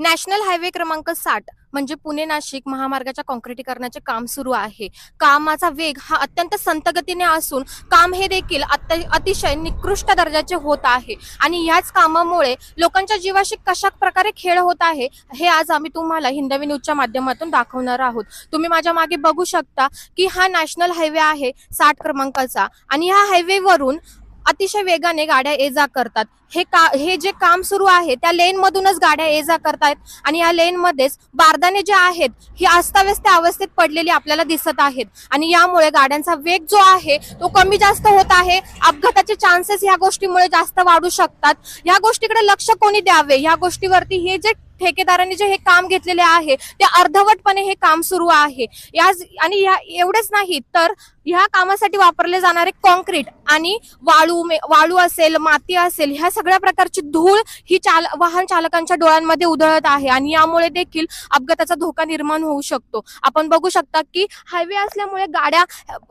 National highway क्रमांक 60 म्हणजे पुणे नाशिक महामार्गाच्या काँक्रिटीकरणाचे काम सुरू आहे. कामाचा वेग हा अत्यंत संतगतीने असून काम हे देखील अतिशय निकृष्ट दर्जाचे होत आहे आणि याच कामामुळे लोकांच्या जीवाशी कशा प्रकारे खेळ होत आहे हे आज आम्ही तुम्हाला हिंदवी न्यूजच्या माध्यमातून दाखवणार आहोत. तुम्ही माझ्या मागे बघू शकता की हा नॅशनल हायवे आहे 60 क्रमांकाचा आणि या हायवेवरून अतिशय वेगाने गाड्या ये जा करतात. हे जे काम सुरू आहे त्या लेन मधूनच गाड्या ये जा करतायत आणि या लेन मध्येच बारदाने जे आहेत ही अस्ताव्यस्त अवस्थेत पडलेली आपल्याला दिसत आहेत आणि यामुळे गाड्यांचा वेग जो आहे तो कमी जास्त होत आहे. अपघाताचे चान्सेस या गोष्टीमुळे जास्त वाढू शकतात. या गोष्टीकडे लक्ष कोणी द्यावे, या गोष्टीवरती हे जे ठेकेदारांनी जे हे काम घेतलेले आहे ते अर्धवटपणे हे काम सुरू आहे. आणि एवढेच नाही तर ह्या कामासाठी वापरले जाणारे कॉन्क्रीट आणि वाळू असेल, माती असेल, ह्या सगळ्या प्रकारची धूळ ही वाहन चालकांच्या डोळ्यांमध्ये उधळत आहे आणि यामुळे देखील अपघाताचा धोका निर्माण होऊ शकतो. आपण बघू शकता की हायवे असल्यामुळे गाड्या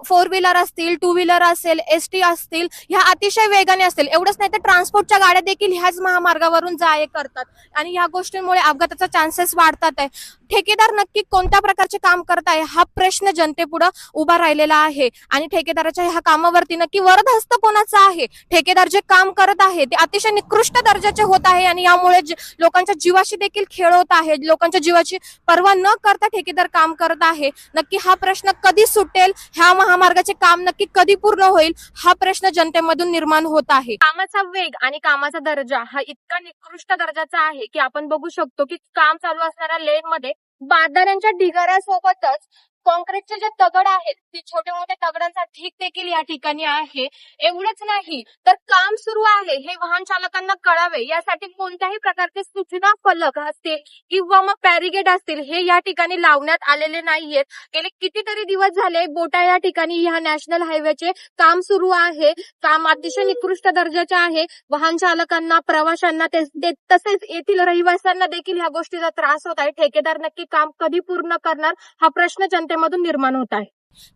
4 व्हीलर असतील, 2 व्हीलर असेल, एसटी असतील, ह्या अतिशय वेगाने असतील. एवढंच नाही तर ट्रान्सपोर्टच्या गाड्या देखील ह्याच महामार्गावरून जा-ये करतात आणि या गोष्टींमुळे अपघाताचा चान्सेस वाढतात आहे. ठेकेदार नक्की कोणत्या प्रकारचे काम करत आहे हा प्रश्न जनतेपुढे उभा राहिलेला आहे आणि ठेकेदाराच्या ह्या कामावरती नक्की वरदहस्त कोणाचा आहे. ठेकेदार जे काम करत आहे ते अतिशय निकृष्ट दर्जाचे होत आहे आणि यामुळे लोकांच्या जीवाशी देखील खेळ होत आहे. लोकांच्या जीवाची पर्वा न करता ठेकेदार काम करत आहे. नक्की हा प्रश्न कधी सुटेल, ह्या महामार्गाचे काम नक्की कधी पूर्ण होईल हा प्रश्न जनतेमधून निर्माण होत आहे. कामाचा वेग आणि कामाचा दर्जा हा इतका निकृष्ट दर्जाचा आहे की आपण बघू शकतो की काम चालू असणाऱ्या लेन मध्ये बारदाण्यांच्या ढिगाऱ्यासोबतच कॉन्क्रीटचे जे दगड आहेत ते छोटे मोठे दगडांचा ढीग देखील या ठिकाणी आहे. एवढंच नाही तर काम सुरू आहे हे वाहन चालकांना कळावे यासाठी कोणत्याही प्रकारचे सूचना फलक असतील किंवा मग बॅरिगेड असतील हे या ठिकाणी लावण्यात आलेले नाहीयेत. गेले कितीतरी दिवस झाले बोटा या ठिकाणी ह्या नॅशनल हायवेचे काम सुरू आहे. काम अतिशय निकृष्ट दर्जाचे आहे. वाहन चालकांना, प्रवाशांना तसेच येथील रहिवाशांना देखील ह्या गोष्टीचा त्रास होत आहे. ठेकेदार नक्की काम कधी पूर्ण करणार हा प्रश्न जनतेमधून निर्माण होत आहे.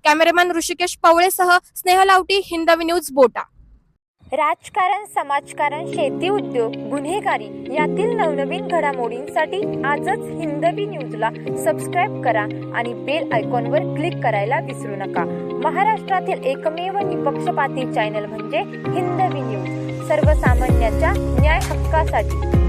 कॅमेरामॅन ऋषिकेश पवळेसह स्नेहल आवटी, हिंदवी न्यूज, बोटा. राजकारण, समाजकारण, शेती उद्योग, गुन्हेगारी यातील नवनवीन घडामोडींसाठी आजच हिंदवी न्यूजला सबस्क्राईब करा आणि बेल आयकॉनवर क्लिक करायला विसरू नका. महाराष्ट्रातील एकमेव निपक्षपाती चॅनल म्हणजे हिंदवी न्यूज, सर्वसामान्यांच्या न्याय हक्कासाठी.